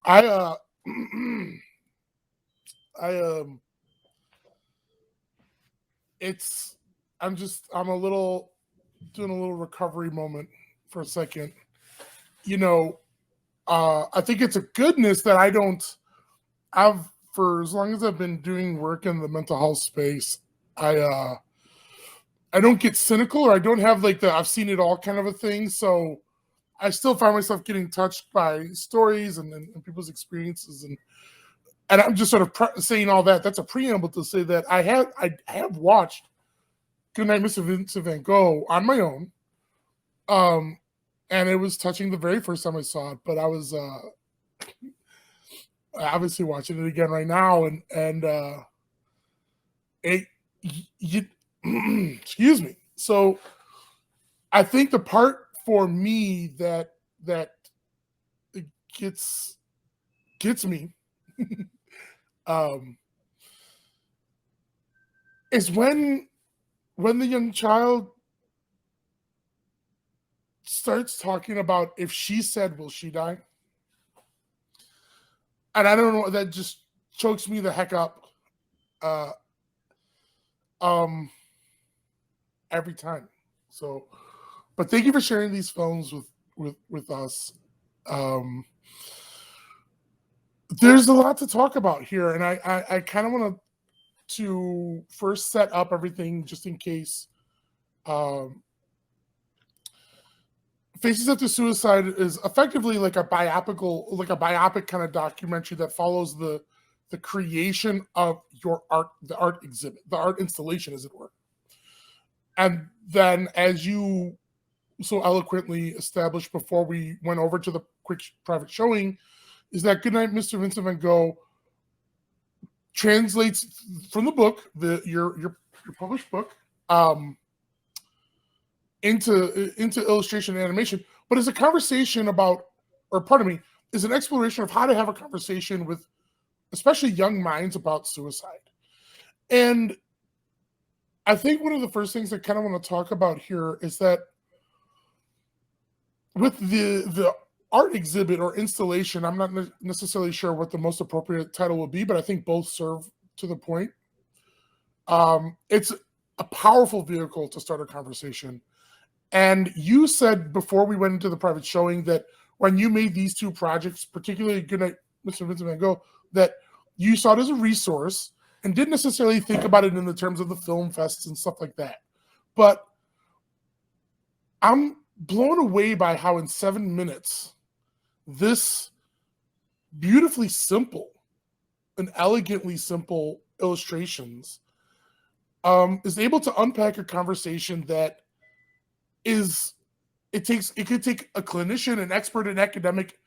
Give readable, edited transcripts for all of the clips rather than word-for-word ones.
I I it's I'm a little doing a little recovery moment for a second. You know, I think it's a goodness that I don't. I've for as long as I've been doing work in the mental health space, I uh I don't get cynical, or I don't have like the I've seen it all kind of a thing. So I still find myself getting touched by stories and people's experiences, and I'm just sort of saying all that. That's a preamble to say that I have watched Goodnight Mr. Vincent Van Gogh on my own, um, and it was touching the very first time I saw it. But I was obviously watching it again right now, and it you, excuse me. So I think the part for me that gets gets me um, is when the young child starts talking about if she said, will she die? And I don't know, that just chokes me the heck up uh, um, every time. So, but thank you for sharing these films with us. Um, there's a lot to talk about here, and I kind of want to first set up everything just in case. Um, Faces After Suicide is effectively like a biopic kind of documentary that follows the creation of your art, the art exhibit, the art installation, as it were. And then, as you so eloquently established before we went over to the quick private showing, is that Goodnight Mr. Vincent Van Gogh translates from the book, your published book, into illustration and animation, but it's a conversation about, or pardon me, is an exploration of how to have a conversation with especially young minds about suicide. And I think one of the first things I kind of want to talk about here is that with the art exhibit or installation, I'm not necessarily sure what the most appropriate title would be, but I think both serve to the point. It's a powerful vehicle to start a conversation. And you said before we went into the private showing that when you made these two projects, particularly Goodnight Mr. Vincent Van Gogh, that you saw it as a resource and didn't necessarily think about it in the terms of the film fests and stuff like that. But I'm blown away by how in 7 minutes this beautifully simple and elegantly simple illustrations is able to unpack a conversation that is it could take a clinician, an expert, an academic,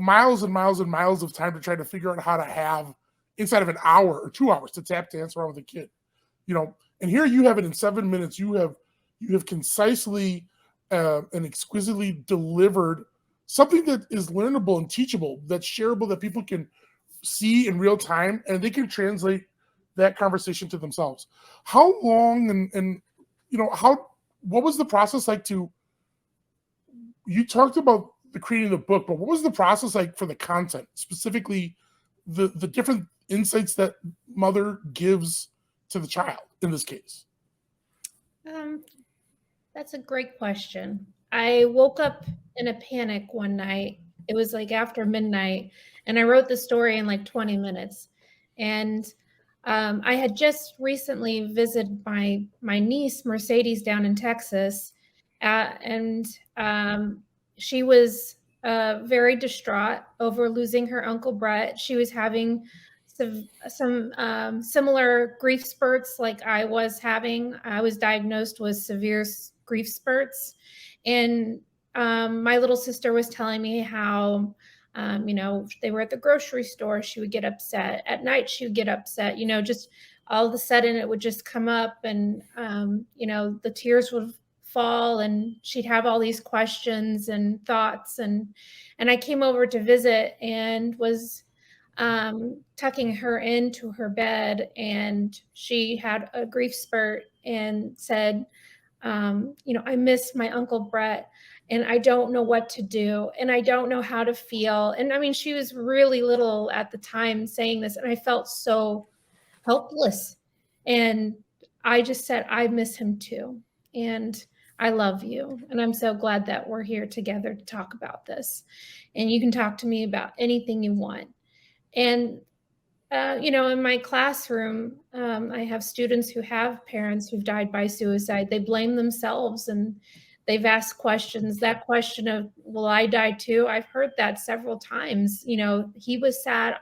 miles and miles and miles of time to try to figure out how to have inside of an hour or 2 hours to tap dance around with a kid. And here you have it in 7 minutes. You have concisely and exquisitely delivered something that is learnable and teachable, that's shareable, that people can see in real time, and they can translate that conversation to themselves. How long and how what was the process like to you talked about the creating the book, but what was the process like for the content, specifically the different insights that mother gives to the child in this case? Um, that's a great question. I woke up in a panic one night. It was like after midnight, and I wrote the story in like 20 minutes. And I had just recently visited my niece Mercedes down in Texas, and she was very distraught over losing her uncle Brett. She was having some similar grief spurts like I was having. I was diagnosed with severe grief spurts, and my little sister was telling me how they were at the grocery store. She would get upset at night. She would get upset. Just all of a sudden it would just come up, and the tears would fall, and she'd have all these questions and thoughts, and I came over to visit and was tucking her into her bed, and she had a grief spurt and said, I miss my Uncle Brett. and I don't know what to do, and I don't know how to feel. And I mean, she was really little at the time saying this, and I felt so helpless. And I just said, I miss him too. And I love you. And I'm so glad that we're here together to talk about this. And you can talk to me about anything you want. And in my classroom, I have students who have parents who've died by suicide. They blame themselves, and they've asked questions. That question of, will I die too? I've heard that several times. He was sad,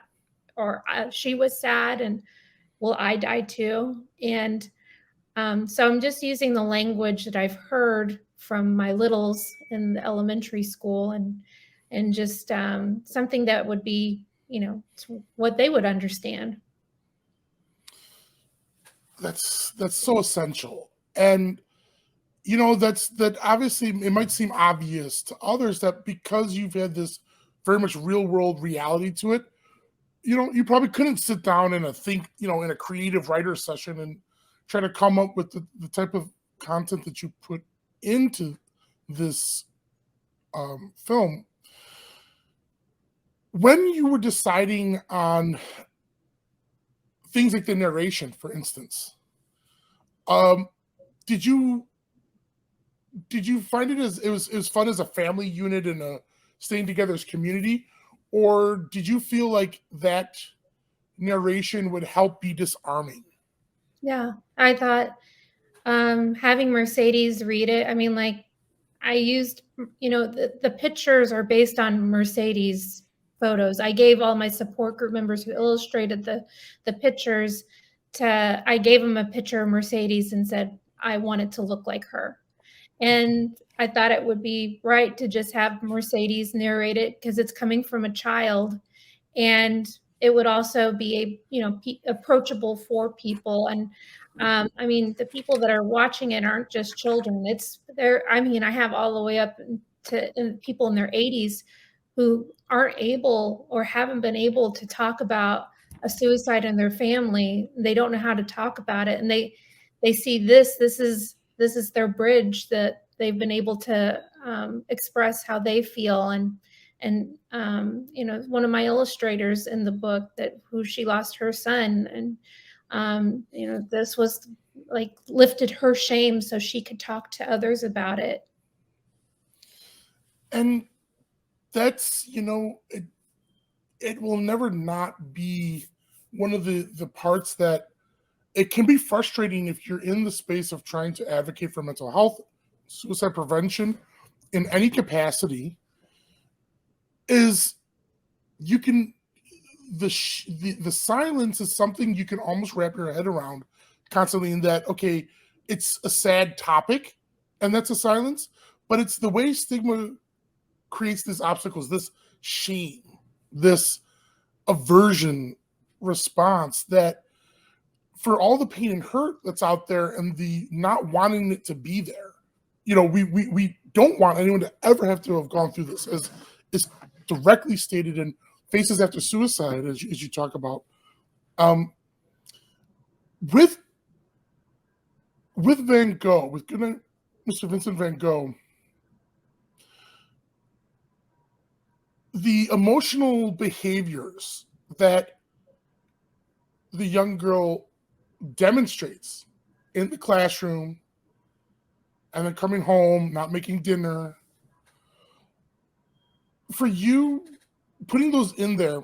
or she was sad, and will I die too? And so I'm just using the language that I've heard from my littles in the elementary school, and just something that would be, what they would understand. That's so essential. And that obviously it might seem obvious to others that because you've had this very much real world reality to it, you probably couldn't sit down in a creative writer session and try to come up with the type of content that you put into this film. When you were deciding on things like the narration, for instance, did you find it was fun as a family unit and a staying together as community, or did you feel like that narration would help be disarming? Yeah, I thought having Mercedes read it, I mean, like, I used, the pictures are based on Mercedes photos. I gave all my support group members who illustrated the pictures I gave them a picture of Mercedes and said, I want it to look like her. And I thought it would be right to just have Mercedes narrate it because it's coming from a child, and it would also be approachable for people. And I mean, the people that are watching it aren't just children. I have all the way up to people in their 80s who aren't able or haven't been able to talk about a suicide in their family. They don't know how to talk about it, and they see this is their bridge that they've been able to express how they feel. And one of my illustrators in the book who she lost her son, and this was like lifted her shame so she could talk to others about it. And that's it will never not be one of the parts that it can be frustrating if you're in the space of trying to advocate for mental health, suicide prevention in any capacity. Is you can the silence is something you can almost wrap your head around constantly, in that, okay, it's a sad topic and that's a silence, but it's the way stigma creates these obstacles, this shame, this aversion response, that for all the pain and hurt that's out there and the not wanting it to be there, we don't want anyone to ever have to have gone through this, as is directly stated in Faces After Suicide, as you talk about. With Van Gogh, with Goodnight Mr. Vincent Van Gogh, the emotional behaviors that the young girl demonstrates in the classroom and then coming home, not making dinner, for you, putting those in there,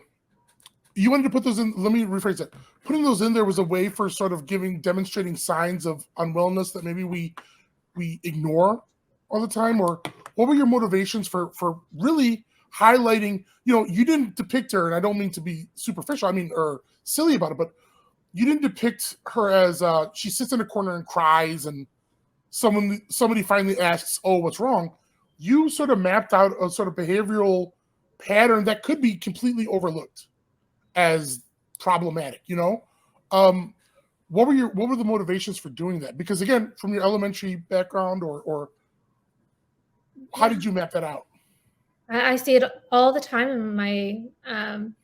you wanted to put those in, let me rephrase that. Putting those in there was a way for sort of demonstrating signs of unwellness that maybe we ignore all the time? Or what were your motivations for really highlighting, you didn't depict her, and I don't mean to be superficial, or silly about it, but you didn't depict her as she sits in a corner and cries and somebody finally asks, oh, what's wrong? You sort of mapped out a sort of behavioral pattern that could be completely overlooked as problematic. What were the motivations for doing that? Because again, from your elementary background, or how did you map that out? I see it all the time in my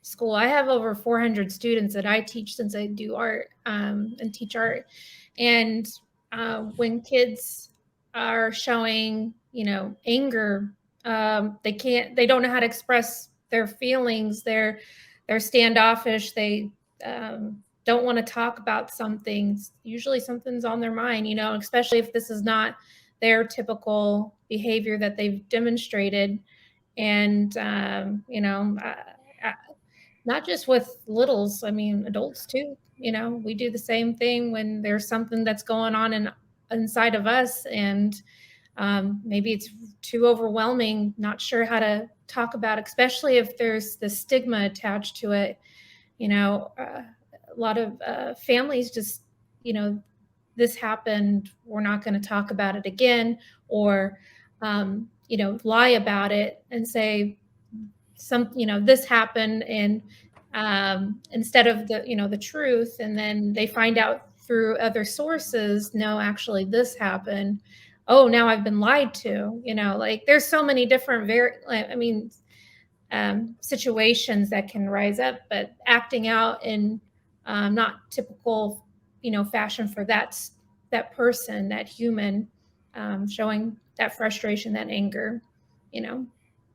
school. I have over 400 students that I teach, since I do art and teach art. And when kids are showing, anger. They don't know how to express their feelings. They're standoffish. They don't want to talk about something. Usually something's on their mind, especially if this is not their typical behavior that they've demonstrated. And, not just with littles, I mean, adults too, we do the same thing when there's something that's going on inside of us. And maybe it's too overwhelming, not sure how to talk about, especially if there's the stigma attached to it. A lot of families just, this happened, we're not going to talk about it again, or, lie about it and say this happened, and instead of the truth, and then they find out through other sources, no, actually this happened. Oh, now I've been lied to. Like there's so many different situations that can rise up, but acting out in not typical fashion for that person, that human, showing that frustration, that anger,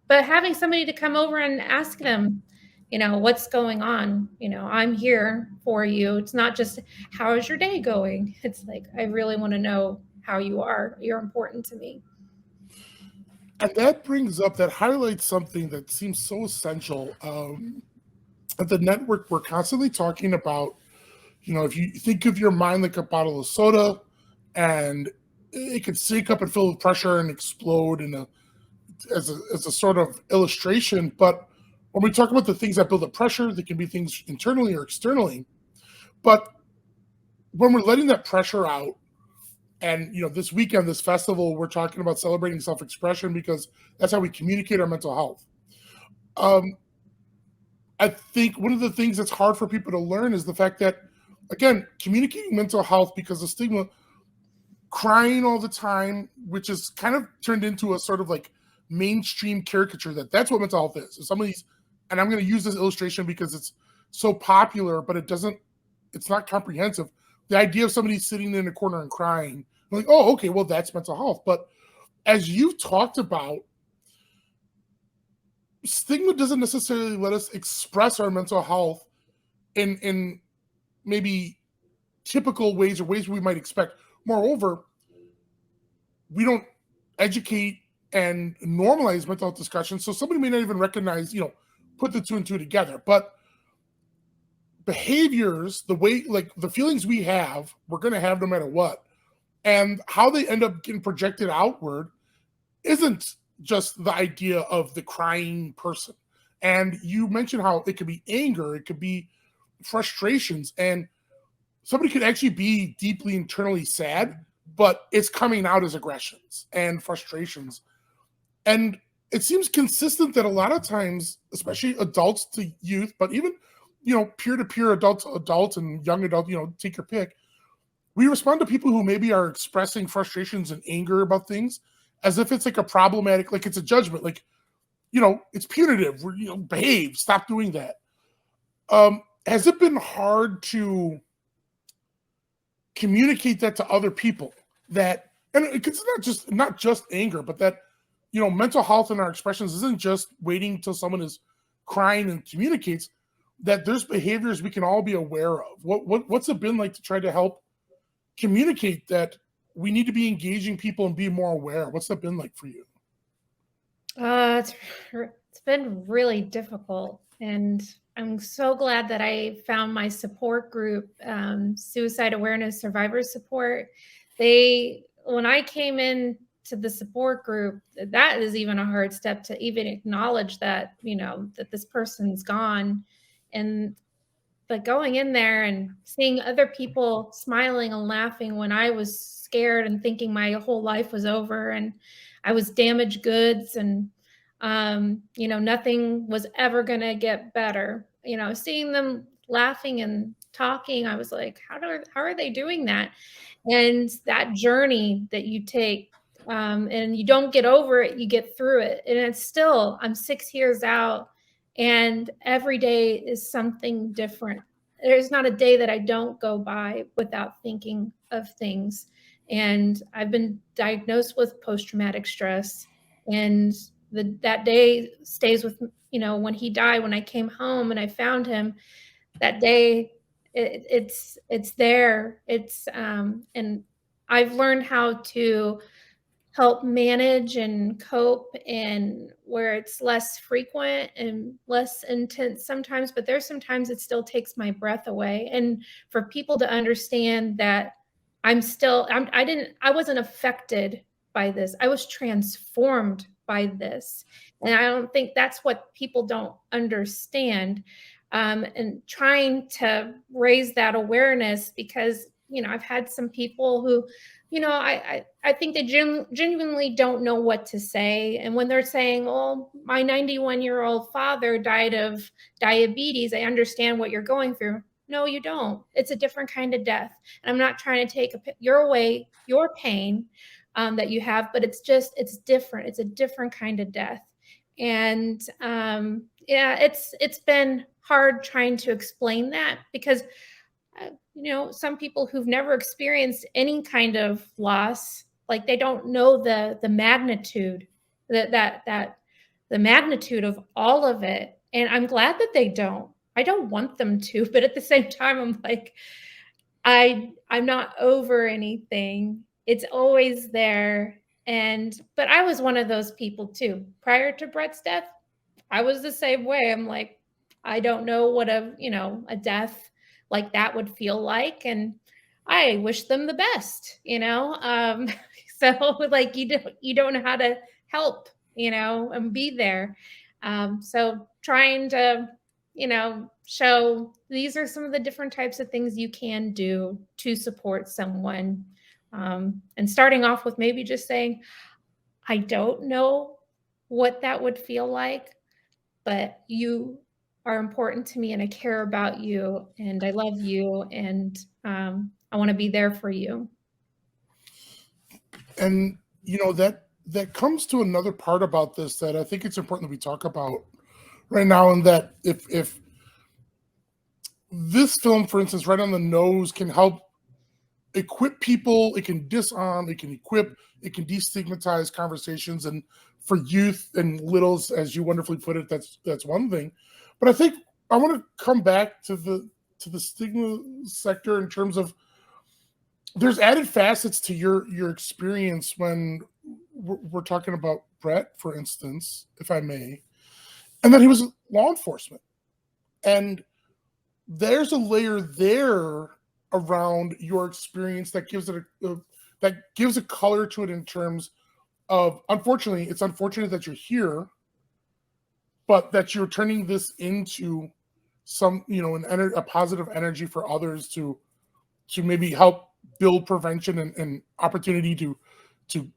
but having somebody to come over and ask them, what's going on, I'm here for you. It's not just how is your day going, it's like I really want to know how you are. You're important to me. And that highlights something that seems so essential. At the network, we're constantly talking about, if you think of your mind like a bottle of soda, and it could sink up and fill with pressure and explode as a sort of illustration. But when we talk about the things that build up pressure, they can be things internally or externally. But when we're letting that pressure out, and this weekend, this festival, we're talking about celebrating self-expression because that's how we communicate our mental health. I think one of the things that's hard for people to learn is the fact that, again, communicating mental health, because of stigma, crying all the time, which is kind of turned into a sort of like mainstream caricature that's what mental health is. So some of these, and I'm going to use this illustration because it's so popular, but it's not comprehensive. The idea of somebody sitting in a corner and crying, like, oh, okay, well, that's mental health. But as you've talked about, stigma doesn't necessarily let us express our mental health in maybe typical ways or ways we might expect. Moreover, we don't educate and normalize mental health discussions, so somebody may not even recognize, put the two and two together. But behaviors, the way, like the feelings we have, we're going to have no matter what. And how they end up getting projected outward isn't just the idea of the crying person. And you mentioned how it could be anger, it could be frustrations, and somebody could actually be deeply internally sad, but it's coming out as aggressions and frustrations. And it seems consistent that a lot of times, especially adults to youth, but even, peer-to-peer adult and young adult, take your pick, we respond to people who maybe are expressing frustrations and anger about things as if it's like a problematic, like it's a judgment, like, it's punitive, behave, stop doing that. Has it been hard to communicate that to other people, that, and it's not just anger, but that, mental health and our expressions isn't just waiting till someone is crying and communicates, that there's behaviors we can all be aware of? What's it been like to try to help communicate that we need to be engaging people and be more aware? What's that been like for you? It's been really difficult, and I'm so glad that I found my support group, Suicide Awareness Survivor Support. When I came in to the support group, that is even a hard step to even acknowledge that, that this person's gone. But going in there and seeing other people smiling and laughing when I was scared and thinking my whole life was over and I was damaged goods, and nothing was ever going to get better. Seeing them laughing and talking, I was like, how are they doing that? And that journey that you take, and you don't get over it, you get through it. And it's still, I'm 6 years out, and every day is something different. There's not a day that I don't go by without thinking of things. And I've been diagnosed with post-traumatic stress. And that day stays with, when he died, when I came home and I found him that day, it's there. And I've learned how to help manage and cope, and where it's less frequent and less intense sometimes, but there's sometimes it still takes my breath away. And for people to understand that I wasn't affected by this. I was transformed by this. And I don't think that's what people don't understand. And trying to raise that awareness, because, I've had some people who, I think they genuinely don't know what to say. And when they're saying, "Oh, my 91-year-old father died of diabetes," I understand what you're going through. No, you don't. It's a different kind of death. And I'm not trying to take your pain that you have, but it's different. It's a different kind of death. And yeah, it's been hard trying to explain that, because some people who've never experienced any kind of loss, like, they don't know the magnitude, the magnitude of all of it. And I'm glad that they don't. I don't want them to, but at the same time, I'm like, I'm not over anything. It's always there. But I was one of those people too. Prior to Brett's death, I was the same way. I'm like, I don't know what a death like that would feel like. And I wish them the best, so like, you don't know how to help, and be there. So trying to, show these are some of the different types of things you can do to support someone. And starting off with maybe just saying, I don't know what that would feel like, but you are important to me, and I care about you, and I love you, and I want to be there for you. And that comes to another part about this that I think it's important that we talk about right now, and that if this film, for instance, Right on the Nose, can help equip people, it can disarm, it can equip, it can destigmatize conversations, and for youth and littles, as you wonderfully put it, that's one thing. But I think I want to come back to the stigma sector, in terms of there's added facets to your experience when we're talking about Brett, for instance, if I may, and that he was law enforcement. And there's a layer there around your experience that gives it a color to it, in terms of, unfortunately, it's unfortunate that you're here, but that you're turning this into some, a positive energy for others to maybe help build prevention and opportunity to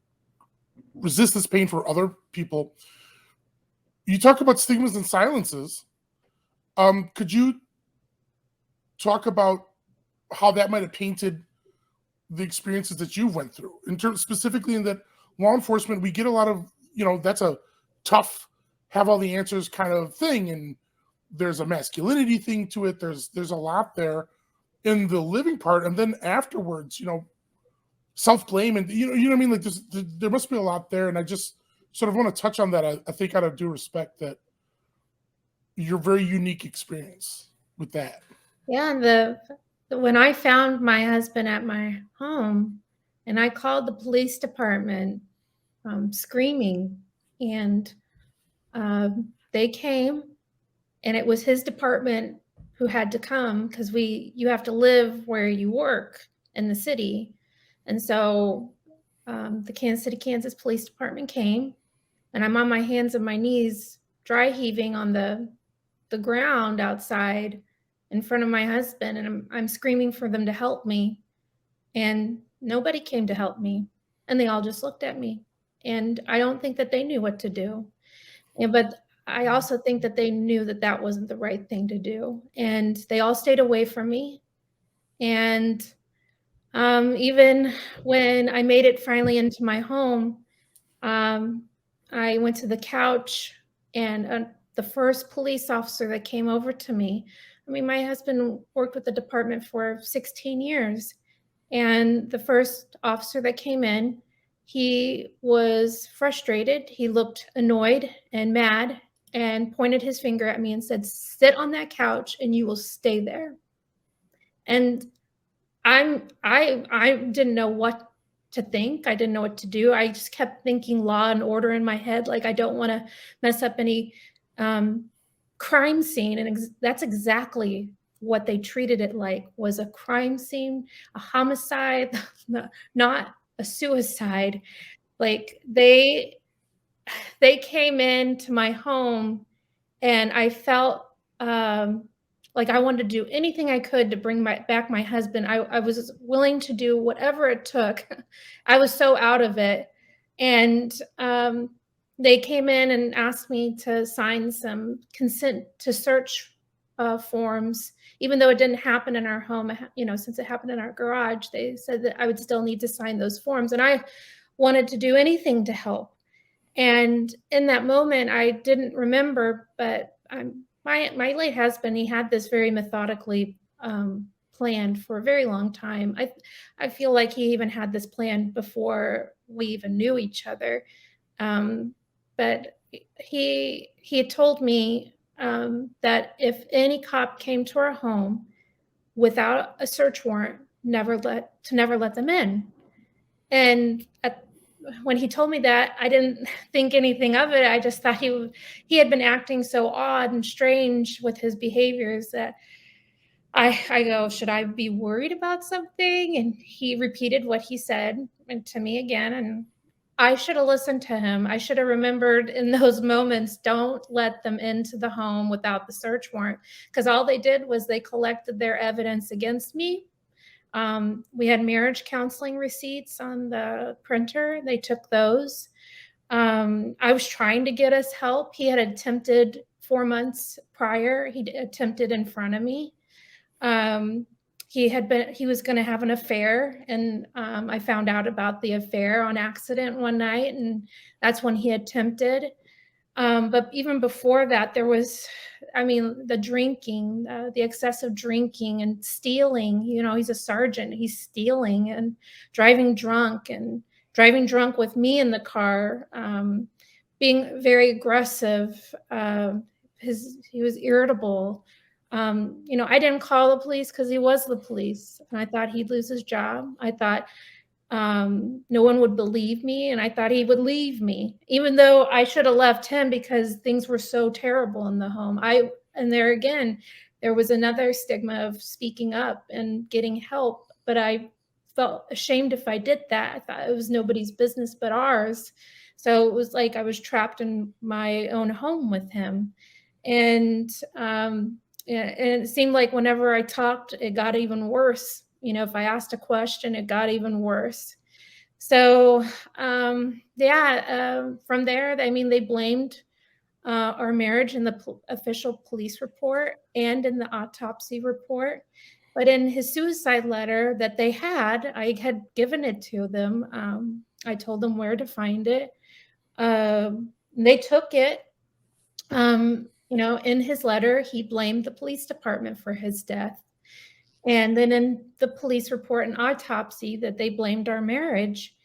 resist this pain for other people. You talk about stigmas and silences. Could you talk about how that might have painted the experiences that you went through, in terms specifically in that law enforcement, we get a lot of, that's a tough, have all the answers kind of thing. And there's a masculinity thing to it. There's a lot there in the living part. And then afterwards, self-blame, and you know what I mean? Like, there must be a lot there. And I just sort of want to touch on that. I think, out of due respect, that your very unique experience with that. Yeah, and when I found my husband at my home, and I called the police department, screaming, and they came, and it was his department who had to come, because you have to live where you work in the city. And so the Kansas City, Kansas Police Department came, and I'm on my hands and my knees, dry heaving on the ground outside in front of my husband, and I'm screaming for them to help me. And nobody came to help me. And they all just looked at me. And I don't think that they knew what to do. But I also think that they knew that that wasn't the right thing to do. And they all stayed away from me. And even when I made it finally into my home, I went to the couch, and the first police officer that came over to me, I mean, my husband worked with the department for 16 years. And the first officer that came in, he was frustrated. He looked annoyed and mad and pointed his finger at me and said, "Sit on that couch and you will stay there." And I didn't know what to think. I didn't know what to do. I just kept thinking law and order in my head. Like, I don't want to mess up any crime scene. And that's exactly what they treated it like, was a crime scene, a homicide, not a suicide. Like, they came into my home, and I felt like I wanted to do anything I could to bring back my husband. I was willing to do whatever it took. I was so out of it. And they came in and asked me to sign some consent to search forms, even though it didn't happen in our home. Since it happened in our garage, they said that I would still need to sign those forms. And I wanted to do anything to help. And in that moment, I didn't remember, but my late husband, he had this very methodically planned for a very long time. I feel like he even had this plan before we even knew each other. But he had told me that if any cop came to our home without a search warrant, never let them in. And when he told me that, I didn't think anything of it. I just thought he had been acting so odd and strange with his behaviors that I go, should I be worried about something? And he repeated what he said to me again. And I should have listened to him. I should have remembered in those moments, don't let them into the home without the search warrant, because all they did was they collected their evidence against me. We had marriage counseling receipts on the printer. They took those. I was trying to get us help. He had attempted 4 months prior. He attempted in front of me. He was going to have an affair, and I found out about the affair on accident one night, and that's when he attempted. But even before that, there was, the drinking, the excessive drinking and stealing. He's a sergeant. He's stealing and driving drunk with me in the car, being very aggressive. He was irritable. I didn't call the police because he was the police, and I thought he'd lose his job. I thought no one would believe me, and I thought he would leave me, even though I should have left him because things were so terrible in the home. And there again, there was another stigma of speaking up and getting help, but I felt ashamed if I did that. I thought it was nobody's business but ours. So it was like I was trapped in my own home with him. And it seemed like whenever I talked, it got even worse. If I asked a question, it got even worse. So, from there, they blamed our marriage in the official police report and in the autopsy report. But in his suicide letter that they had, I had given it to them. I told them where to find it. They took it. In his letter, he blamed the police department for his death. And then in the police report and autopsy, that they blamed our marriage.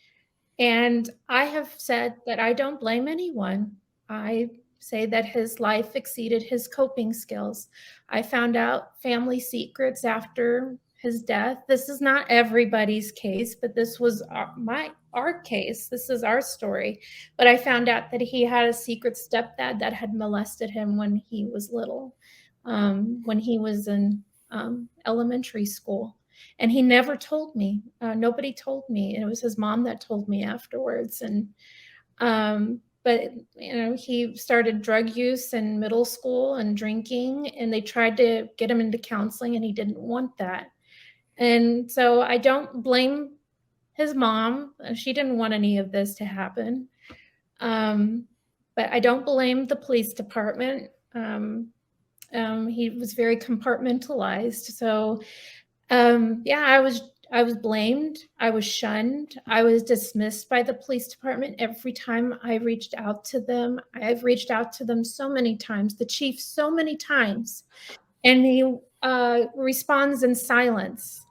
And I have said that I don't blame anyone. I say that his life exceeded his coping skills. I found out family secrets after his death. This is not everybody's case, but this was our case. This is our story. But I found out that he had a secret stepdad that had molested him when he was little, when he was in elementary school. And he never told me. Nobody told me. And it was his mom that told me afterwards. And but he started drug use in middle school and drinking, and they tried to get him into counseling, and he didn't want that. And so I don't blame his mom. She didn't want any of this to happen. But I don't blame the police department. He was very compartmentalized. So I was blamed. I was shunned. I was dismissed by the police department every time I reached out to them. I've reached out to them so many times, the chief so many times, and he responds in silence.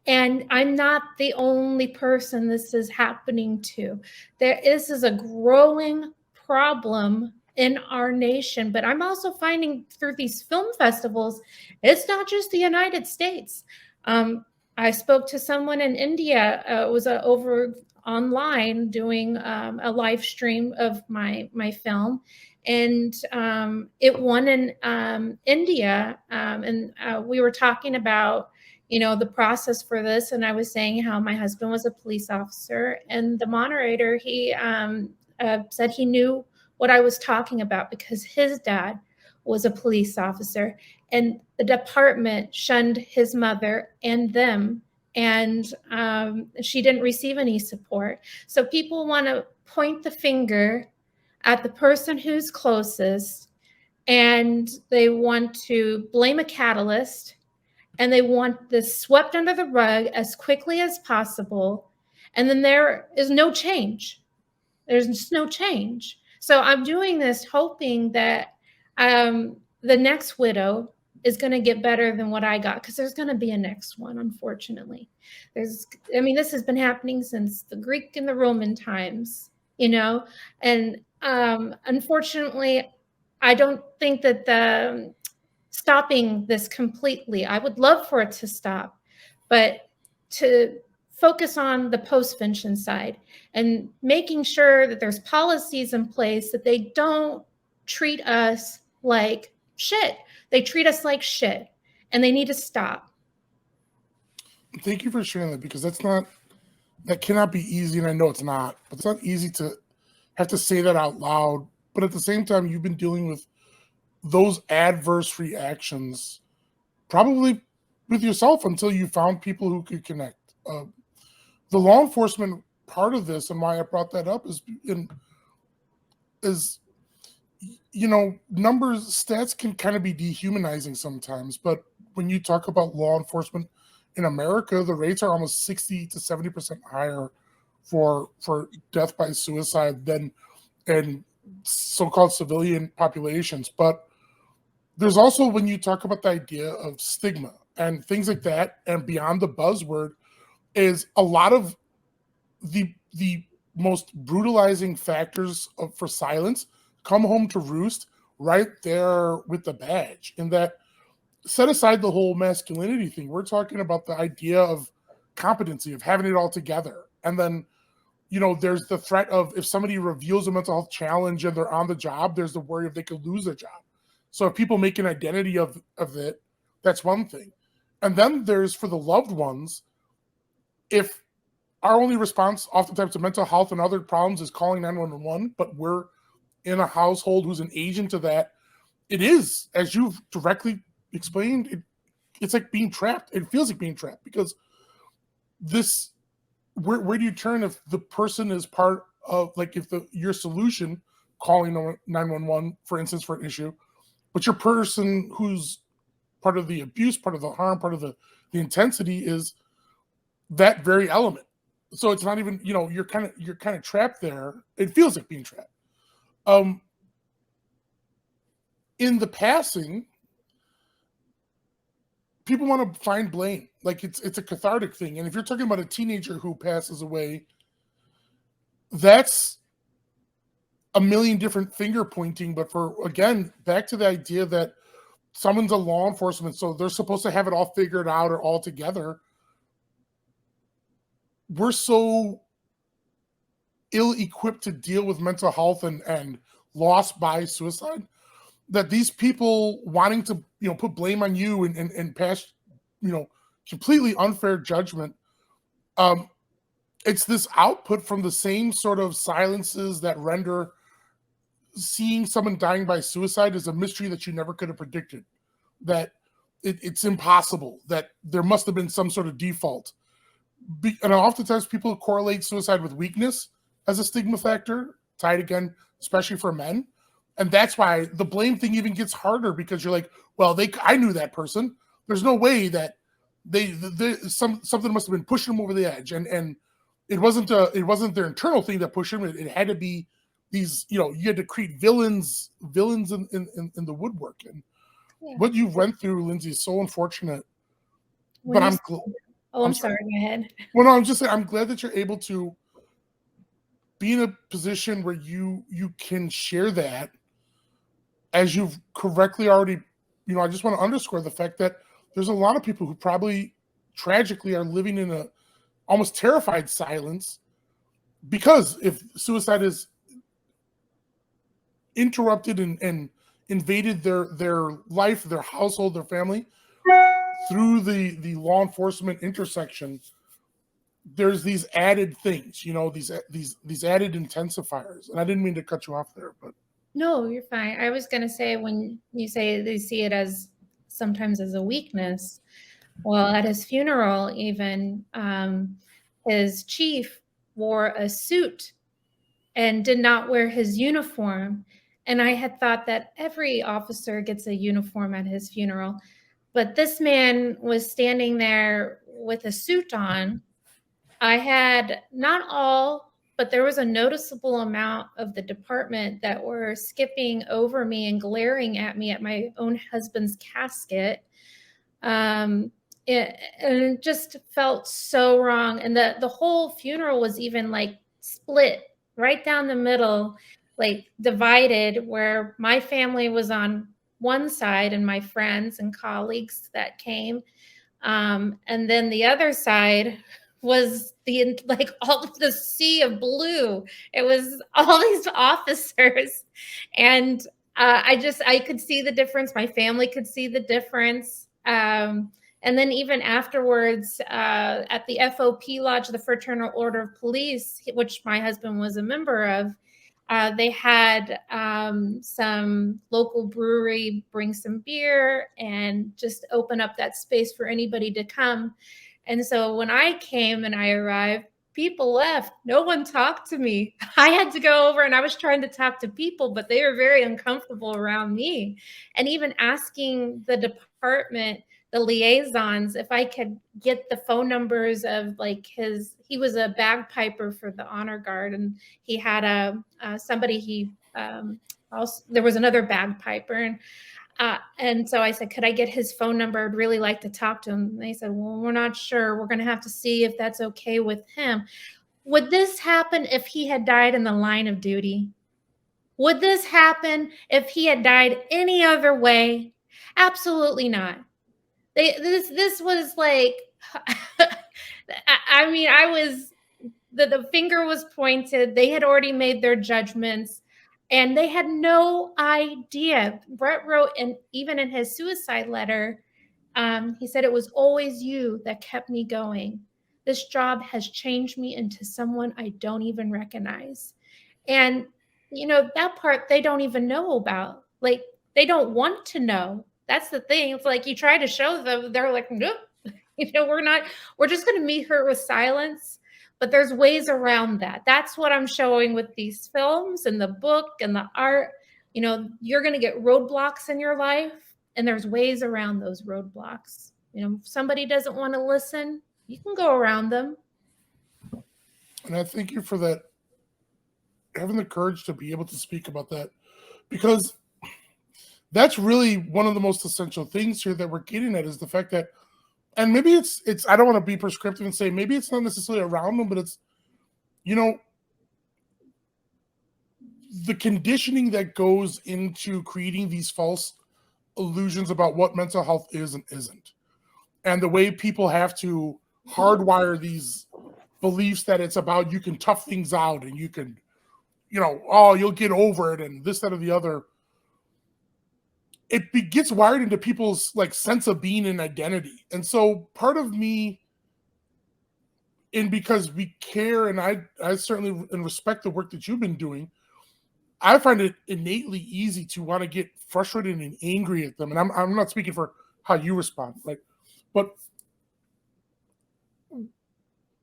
And I'm not the only person this is happening to. This is a growing problem in our nation, but I'm also finding through these film festivals, it's not just the United States. I spoke to someone in India. It was over online doing a live stream of my film, and it won in India. And we were talking about the process for this, and I was saying how my husband was a police officer, and the moderator, he said he knew what I was talking about because his dad was a police officer, and the department shunned his mother and them, and she didn't receive any support. So people want to point the finger at the person who's closest, and they want to blame a catalyst, and they want this swept under the rug as quickly as possible. And then there is no change. There's just no change. So I'm doing this hoping that the next widow is going to get better than what I got, because there's going to be a next one, unfortunately. This has been happening since the Greek and the Roman times, and unfortunately, I don't think that the stopping this completely. I would love for it to stop, but to focus on the post-vention side and making sure that there's policies in place that they don't treat us like shit. They treat us like shit, and they need to stop. Thank you for sharing that, because that cannot be easy, and I know it's not, but it's not easy to have to say that out loud. But at the same time, you've been dealing with those adverse reactions probably with yourself until you found people who could connect. The law enforcement part of this, and why I brought that up, is numbers, stats can kind of be dehumanizing sometimes, but when you talk about law enforcement in America, the rates are almost 60 to 70% higher for death by suicide than in so-called civilian populations. But there's also, when you talk about the idea of stigma and things like that, and beyond the buzzword, is a lot of the most brutalizing factors for silence come home to roost right there with the badge. In that, set aside the whole masculinity thing, we're talking about the idea of competency, of having it all together. And then, there's the threat of, if somebody reveals a mental health challenge and they're on the job, there's the worry of they could lose their job. So if people make an identity of it, that's one thing. And then there's, for the loved ones, if our only response oftentimes to mental health and other problems is calling 911, but we're in a household who's an agent of that, it is, as you've directly explained, it's like being trapped. It feels like being trapped, because this, where do you turn if the person is part of, like, if your solution, calling 911, for instance, for an issue, but your person who's part of the abuse, part of the harm, part of the intensity is that very element. So it's not even, you're kind of trapped there. It feels like being trapped. In the passing, people want to find blame. Like, it's a cathartic thing. And if you're talking about a teenager who passes away, that's a million different finger pointing. But again, back to the idea that someone's a law enforcement, so they're supposed to have it all figured out or all together. We're so ill-equipped to deal with mental health and loss by suicide that these people wanting to, put blame on you and pass, completely unfair judgment. It's this output from the same sort of silences that render seeing someone dying by suicide as a mystery that you never could have predicted, that it's impossible, that there must have been some sort of default. And oftentimes people correlate suicide with weakness as a stigma factor, tied again, especially for men. And that's why the blame thing even gets harder, because you're like, well, I knew that person. There's no way that something must have been pushing them over the edge. And it wasn't their internal thing that pushed them. It had to be these, you had to create villains in the woodwork. And what you went through, Lindsey, is so unfortunate. But I'm glad. Oh, I'm sorry. Go ahead. Well, no, I'm just saying, I'm glad that you're able to be in a position where you can share that, as you've correctly already, I just want to underscore the fact that there's a lot of people who probably tragically are living in a almost terrified silence, because if suicide is interrupted and invaded their life, their household, their family through the law enforcement intersection, there's these added things, these added intensifiers. And I didn't mean to cut you off there, but No, you're fine. I was going to say, when you say they see it as sometimes as a weakness, well, at his funeral, even his chief wore a suit and did not wear his uniform. And I had thought that every officer gets a uniform at his funeral. But this man was standing there with a suit on. I had not all, but there was a noticeable amount of the department that were skipping over me and glaring at me at my own husband's casket. It just felt so wrong. And the whole funeral was even like split right down the middle, like divided, where my family was on one side and my friends and colleagues that came. And then the other side was all of the sea of blue. It was all these officers. And I could see the difference. My family could see the difference. And then even afterwards, at the FOP Lodge, the Fraternal Order of Police, which my husband was a member of, they had some local brewery bring some beer and just open up that space for anybody to come. And so when I came and I arrived, people left. No one talked to me. I had to go over, and I was trying to talk to people, but they were very uncomfortable around me. And even asking the department, the liaisons, if I could get the phone numbers of he was a bagpiper for the honor guard, and he had there was another bagpiper, and so I said, could I get his phone number? I'd really like to talk to him. And they said, well, we're not sure. We're going to have to see if that's okay with him. Would this happen if he had died in the line of duty? Would this happen if he had died any other way? Absolutely not. This was like, the finger was pointed. They had already made their judgments, and they had no idea. Brett wrote, and even in his suicide letter, he said, it was always you that kept me going. This job has changed me into someone I don't even recognize. And, that part they don't even know about. Like, they don't want to know. That's the thing. It's like you try to show them, they're like, nope, we're just going to meet her with silence. But there's ways around that. That's what I'm showing with these films and the book and the art. You're going to get roadblocks in your life, and there's ways around those roadblocks. If somebody doesn't want to listen, you can go around them. And I thank you for that, having the courage to be able to speak about that, because that's really one of the most essential things here that we're getting at, is the fact that, and maybe it's I don't want to be prescriptive and say maybe it's not necessarily around them, but it's, the conditioning that goes into creating these false illusions about what mental health is and isn't. And the way people have to hardwire these beliefs that it's about, you can tough things out and you can, you'll get over it and this, that, or the other. It gets wired into people's sense of being and identity. And so part of me, and because we care, and I certainly respect the work that you've been doing, I find it innately easy to want to get frustrated and angry at them. And I'm not speaking for how you respond, but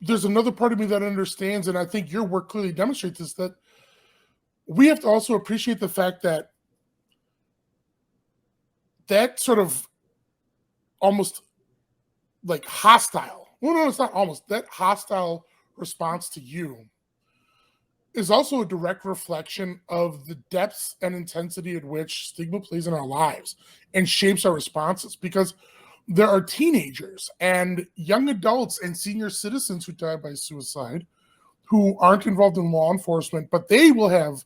there's another part of me that understands, and I think your work clearly demonstrates this, that we have to also appreciate the fact that sort of almost hostile, well, no, it's not almost, that hostile response to you is also a direct reflection of the depths and intensity at which stigma plays in our lives and shapes our responses. Because there are teenagers and young adults and senior citizens who die by suicide who aren't involved in law enforcement, but they will have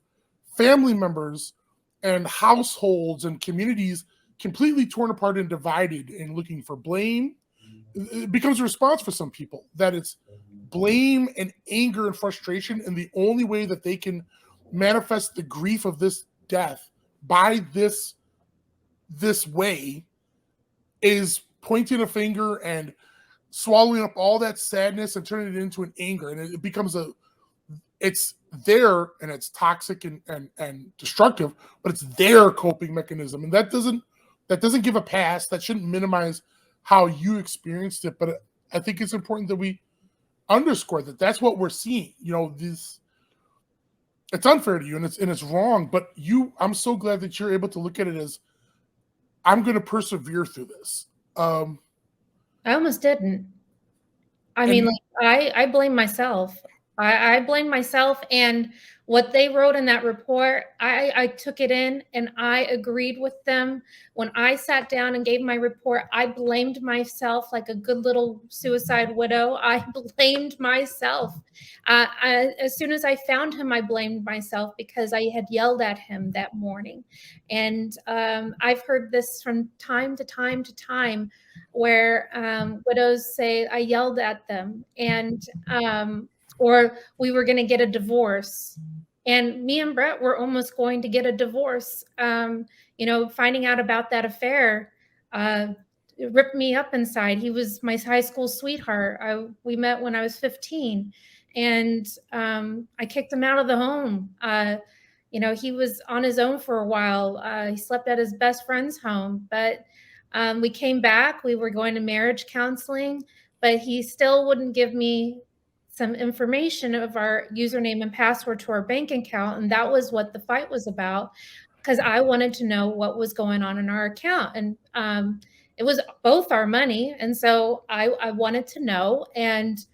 family members and households and communities completely torn apart and divided and looking for blame. It becomes a response for some people that it's blame and anger and frustration, and the only way that they can manifest the grief of this death by this way is pointing a finger and swallowing up all that sadness and turning it into an anger, and it becomes it's there and it's toxic and destructive, but it's their coping mechanism, and that doesn't give a pass. That shouldn't minimize how you experienced it, but I think it's important that we underscore that that's what we're seeing. This, it's unfair to you and it's wrong, but I'm so glad that you're able to look at it as, I'm going to persevere through this. I almost didn't. I mean, I blame myself. I blame myself, and what they wrote in that report, I took it in and I agreed with them. When I sat down and gave my report, I blamed myself like a good little suicide widow. I blamed myself. As soon as I found him, I blamed myself because I had yelled at him that morning. And I've heard this from time to time where widows say, I yelled at them, and or we were going to get a divorce. And me and Brett were almost going to get a divorce. Finding out about that affair it ripped me up inside. He was my high school sweetheart. We met when I was 15, and I kicked him out of the home. He was on his own for a while. He slept at his best friend's home, but we came back. We were going to marriage counseling, but he still wouldn't give me some information of our username and password to our bank account. And that was what the fight was about, because I wanted to know what was going on in our account. And it was both our money. And so I wanted to know. And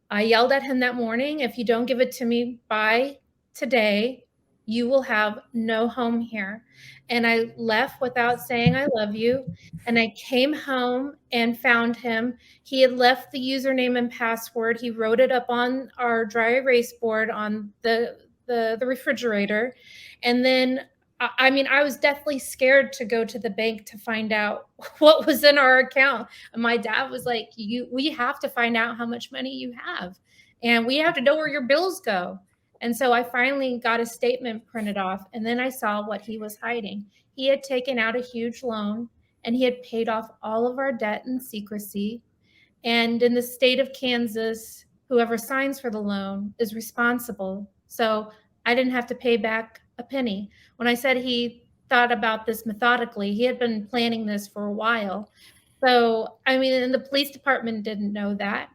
I yelled at him that morning, if you don't give it to me by today, you will have no home here. And I left without saying I love you. And I came home and found him. He had left the username and password. He wrote it up on our dry erase board on the refrigerator. And then, I was deathly scared to go to the bank to find out what was in our account. And my dad was like, we have to find out how much money you have. And we have to know where your bills go. And so I finally got a statement printed off, and then I saw what he was hiding. He had taken out a huge loan, and he had paid off all of our debt in secrecy. And in the state of Kansas, whoever signs for the loan is responsible. So I didn't have to pay back a penny. When I said he thought about this methodically, he had been planning this for a while. So, and the police department didn't know that.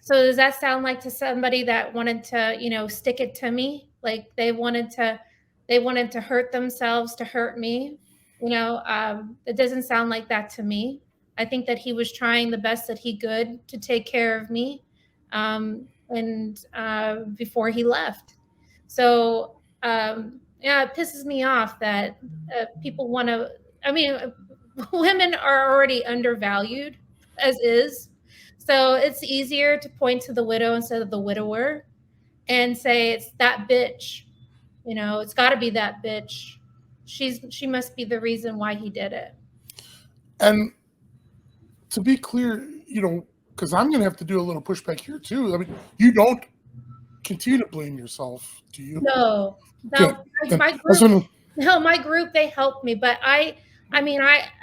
So does that sound like to somebody that wanted to, stick it to me? Like they wanted to hurt themselves to hurt me? It doesn't sound like that to me. I think that he was trying the best that he could to take care of me, before he left. So it pisses me off that people want to. Women are already undervalued as is. So it's easier to point to the widow instead of the widower and say it's that bitch. It's got to be that bitch. She must be the reason why he did it. And to be clear, because I'm going to have to do a little pushback here too. You don't continue to blame yourself, do you? No. My group, they helped me. But a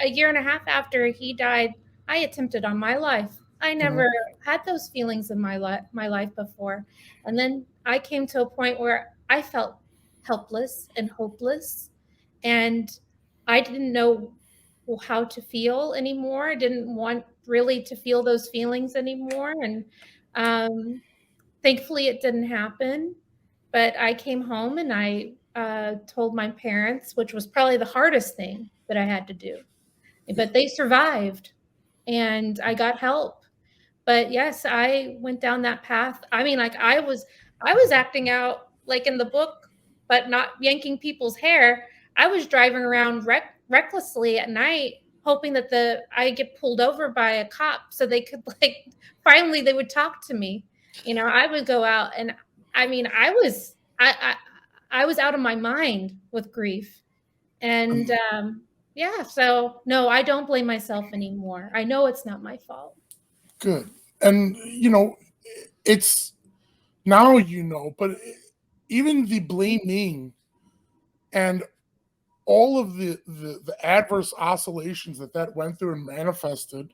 year and a half after he died, I attempted on my life. I never had those feelings in my life before. And then I came to a point where I felt helpless and hopeless, and I didn't know how to feel anymore. I didn't want really to feel those feelings anymore. And thankfully it didn't happen. But I came home and I told my parents, which was probably the hardest thing that I had to do. But they survived, and I got help. But yes, I went down that path. I was acting out like in the book, but not yanking people's hair. I was driving around recklessly at night, hoping that I get pulled over by a cop so they could like finally they would talk to me. I would go out and I mean I was out of my mind with grief. And yeah, so no, I don't blame myself anymore. I know it's not my fault. Good. And it's now but even the blaming and all of the adverse oscillations that went through and manifested,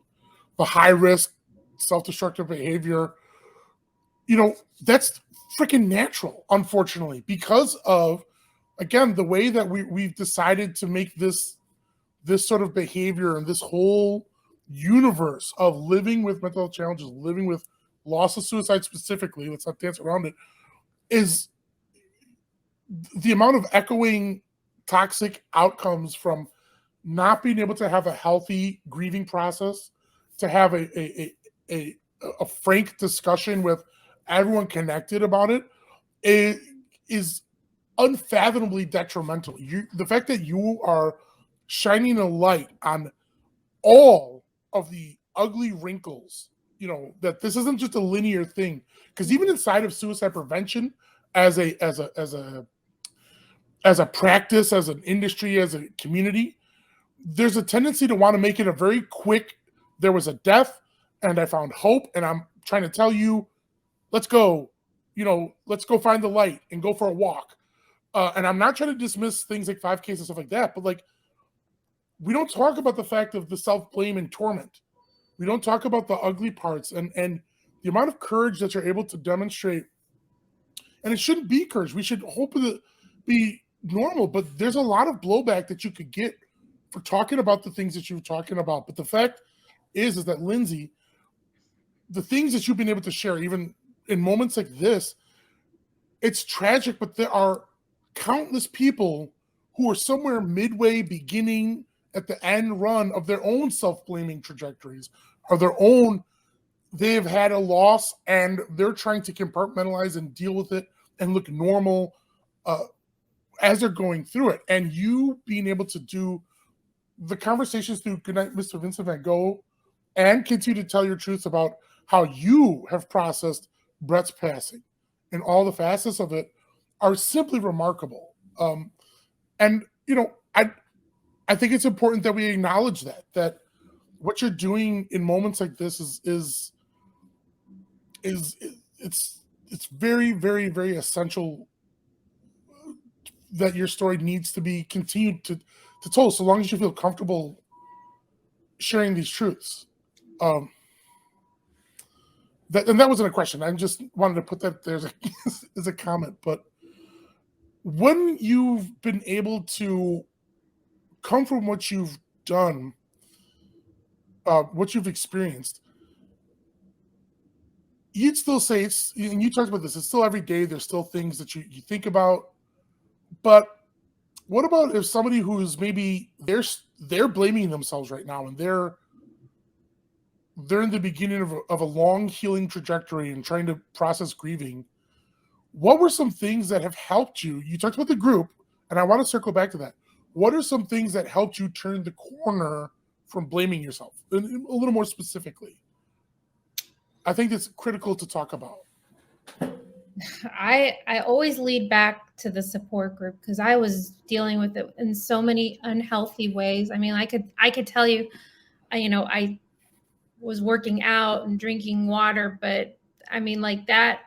the high risk self-destructive behavior, that's freaking natural, unfortunately, because of, again, the way that we've decided to make this sort of behavior and this whole universe of living with mental health challenges, living with loss of suicide specifically, let's not dance around it, is the amount of echoing toxic outcomes from not being able to have a healthy grieving process, to have a frank discussion with everyone connected about it, is unfathomably detrimental. The fact that you are shining a light on all of the ugly wrinkles, that this isn't just a linear thing, because even inside of suicide prevention as a practice, as an industry, as a community, there's a tendency to want to make it a very quick, there was a death and I found hope and I'm trying to tell you, let's go, let's go find the light and go for a walk. And I'm not trying to dismiss things like 5Ks and stuff like that, but like, we don't talk about the fact of the self-blame and torment. We don't talk about the ugly parts and the amount of courage that you're able to demonstrate. And it shouldn't be courage. We should hope to be normal, but there's a lot of blowback that you could get for talking about the things that you're talking about. But the fact is that, Lindsey, the things that you've been able to share, even in moments like this, it's tragic, but there are countless people who are somewhere midway, beginning, at the end run of their own self-blaming trajectories, or they've had a loss and they're trying to compartmentalize and deal with it and look normal as they're going through it. And you being able to do the conversations through Goodnight Mr. Vincent Van Gogh and continue to tell your truth about how you have processed Brett's passing and all the facets of it are simply remarkable. And I think it's important that we acknowledge that what you're doing in moments like this is it's very, very, very essential that your story needs to be continued to tell, so long as you feel comfortable sharing these truths. And that wasn't a question. I just wanted to put that there as a comment. But when you've been able to come from what you've done, what you've experienced, you'd still say and you talked about this, it's still every day, there's still things that you think about. But what about if somebody who's maybe they're blaming themselves right now and they're in the beginning of a long healing trajectory and trying to process grieving? What were some things that have helped you? You talked about the group, and I want to circle back to that. What are some things that helped you turn the corner from blaming yourself? And a little more specifically, I think it's critical to talk about. I always lead back to the support group because I was dealing with it in so many unhealthy ways. I mean, I could tell you, I was working out and drinking water, but I mean, like that,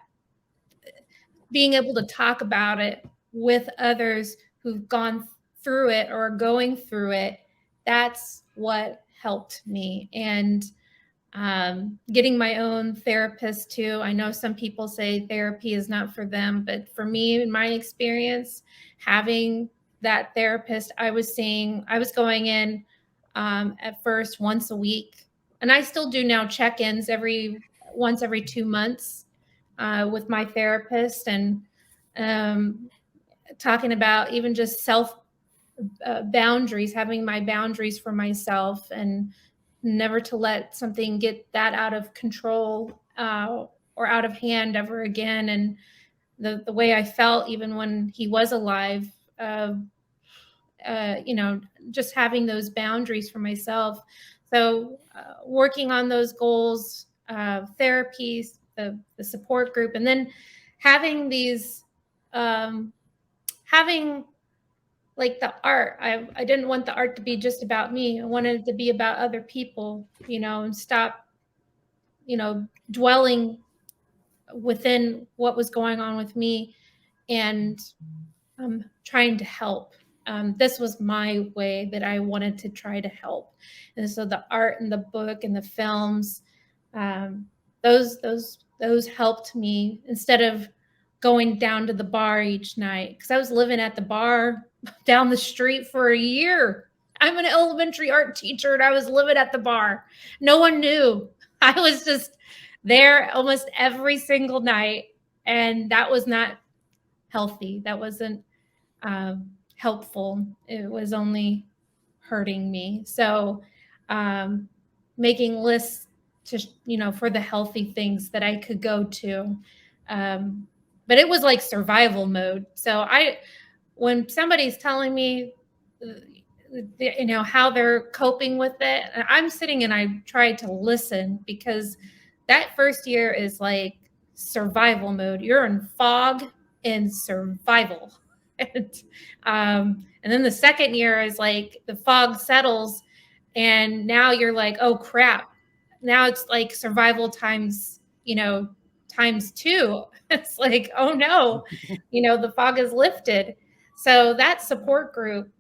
being able to talk about it with others who've gone through it or are going through it, that's what helped me. And getting my own therapist too. I know some people say therapy is not for them, but for me, in my experience, having that therapist, I was going in at first once a week, and I still do now check-ins once every 2 months with my therapist, and talking about even just self boundaries, having my boundaries for myself, and never to let something get that out of control or out of hand ever again. And the way I felt even when he was alive, just having those boundaries for myself. So working on those goals, therapies, the support group, and then having these, having like the art. I didn't want the art to be just about me. I wanted it to be about other people, and stop, dwelling within what was going on with me, and trying to help. This was my way that I wanted to try to help. And so the art and the book and the films, those helped me, instead of going down to the bar each night, because I was living at the bar down the street for a year. I'm an elementary art teacher and I was living at the bar. No one knew. I was just there almost every single night, and that was not healthy. That wasn't helpful. It was only hurting me. So making lists to, for the healthy things that I could go to. But it was like survival mode. So when somebody's telling me, how they're coping with it, I'm sitting and I try to listen, because that first year is like survival mode. You're in fog and survival. And then the second year is like the fog settles, and now you're like, oh crap, now it's like survival times two. It's like, oh no, the fog is lifted. So that support group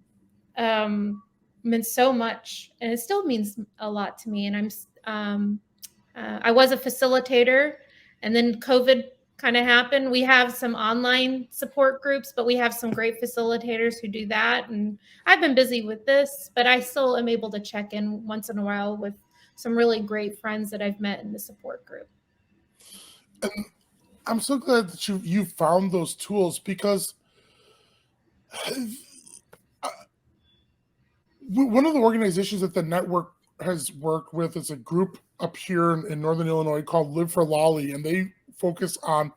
meant so much, and it still means a lot to me. And I was a facilitator, and then COVID kind of happened. We have some online support groups, but we have some great facilitators who do that. And I've been busy with this, but I still am able to check in once in a while with some really great friends that I've met in the support group. And I'm so glad that you found those tools, because one of the organizations that the network has worked with is a group up here in Northern Illinois called Live for Lolly, and they focus on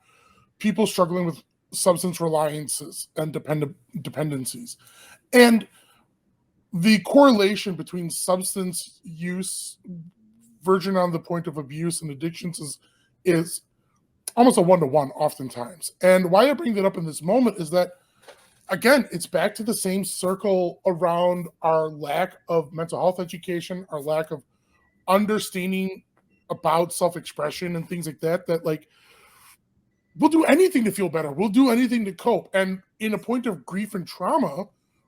people struggling with substance reliances and dependencies. And the correlation between substance use, verging on the point of abuse and addictions, is almost a one-to-one oftentimes. And why I bring that up in this moment is that, again, it's back to the same circle around our lack of mental health education, our lack of understanding about self-expression and things like that, like, we'll do anything to feel better. We'll do anything to cope. And in a point of grief and trauma,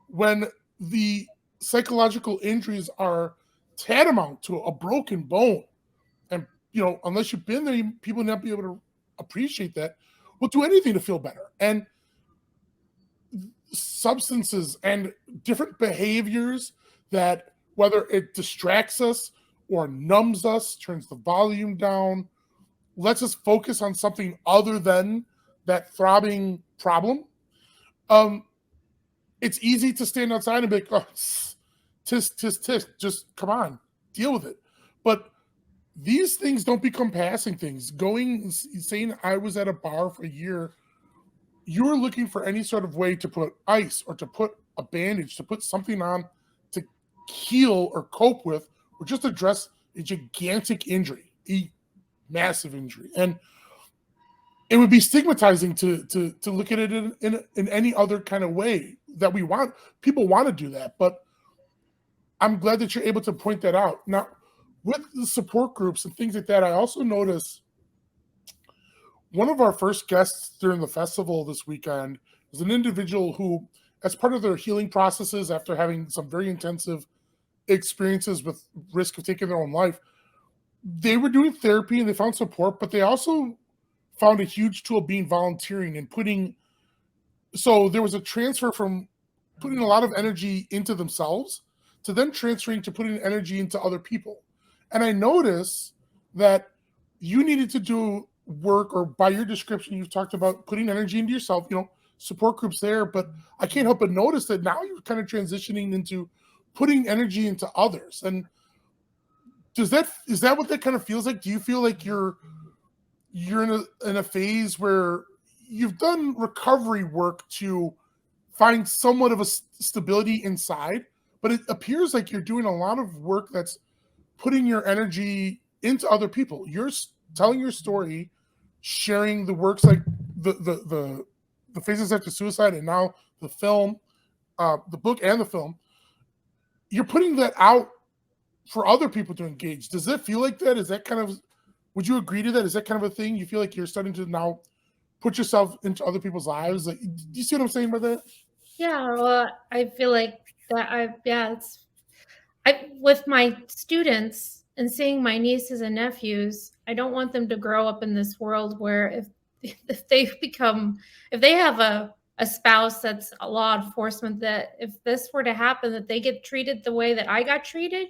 when the psychological injuries are tantamount to a broken bone, and, unless you've been there, people not be able to appreciate that, we'll do anything to feel better. And substances and different behaviors that, whether it distracts us or numbs us, turns the volume down, lets us focus on something other than that throbbing problem. It's easy to stand outside and be like, oh, tisk, tisk, tisk, just come on, deal with it. But these things don't become passing things. Saying I was at a bar for a year, you were looking for any sort of way to put ice or to put a bandage, to put something on to heal or cope with, or just address a gigantic injury, a massive injury. And it would be stigmatizing to look at it in any other kind of way that we want. People want to do that, but I'm glad that you're able to point that out. Now, with the support groups and things like that, I also notice one of our first guests during the festival this weekend was an individual who, as part of their healing processes after having some very intensive experiences with risk of taking their own life, they were doing therapy and they found support, but they also found a huge tool being volunteering and so there was a transfer from putting a lot of energy into themselves to then transferring to putting energy into other people. And I noticed that you needed to do work, or by your description, you've talked about putting energy into yourself, support groups there, but I can't help but notice that now you're kind of transitioning into putting energy into others. And is that what that kind of feels like? Do you feel like you're in a phase where you've done recovery work to find somewhat of a stability inside, but it appears like you're doing a lot of work that's putting your energy into other people. You're telling your story, sharing the works like the Faces After Suicide, and now the film, the book and the film. You're putting that out for other people to engage. Does it feel like that? Is that kind of, would you agree to that? Is that kind of a thing? You feel like you're starting to now put yourself into other people's lives? Like, do you see what I'm saying by that? Yeah, well, I feel like that with my students and seeing my nieces and nephews, I don't want them to grow up in this world where if they have a spouse that's a law enforcement, that if this were to happen, that they get treated the way that I got treated.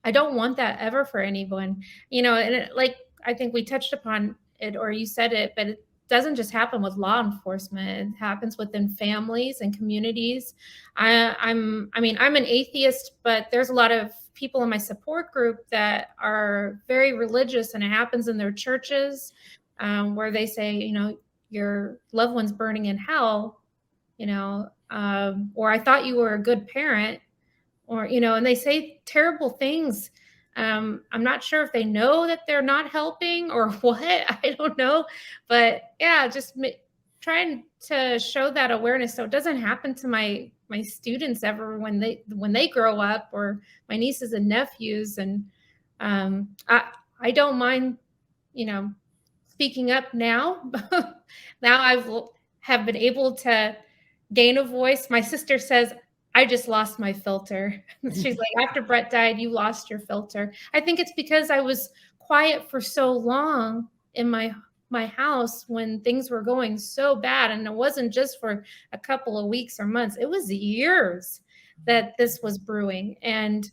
I don't want that ever for anyone. And like I think we touched upon it, or you said it, but it doesn't just happen with law enforcement. It happens within families and communities. I'm an atheist, but there's a lot of people in my support group that are very religious, and it happens in their churches, where they say, your loved one's burning in hell, or I thought you were a good parent, or, and they say terrible things. I'm not sure if they know that they're not helping or what. I don't know. But yeah, just trying to show that awareness so it doesn't happen to my students ever when they grow up, or my nieces and nephews. And I don't mind, speaking up now. Now have been able to gain a voice. My sister says, I just lost my filter. She's like, after Brett died, you lost your filter. I think it's because I was quiet for so long in my house when things were going so bad. And it wasn't just for a couple of weeks or months. It was years that this was brewing. And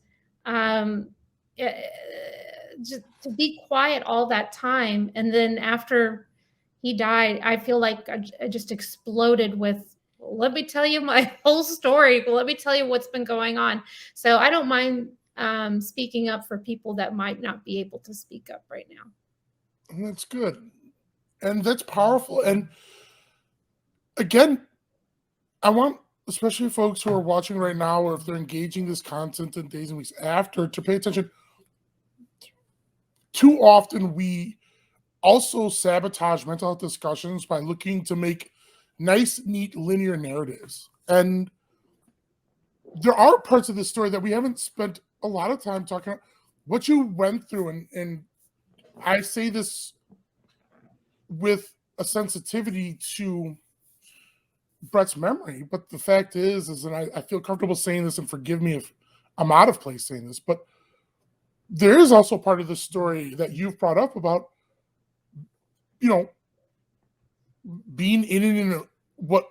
just to be quiet all that time. And then after he died, I feel like I just exploded with, let me tell you my whole story. Let me tell you what's been going on. So I don't mind speaking up for people that might not be able to speak up right now. And that's good. And that's powerful. And again, I want especially folks who are watching right now, or if they're engaging this content in days and weeks after, to pay attention. Too often we also sabotage mental health discussions by looking to make nice, neat, linear narratives. And there are parts of this story that we haven't spent a lot of time talking about. What you went through, and I say this with a sensitivity to Brett's memory, but the fact is and I feel comfortable saying this, and forgive me if I'm out of place saying this, but there is also part of the story that you've brought up about, being in what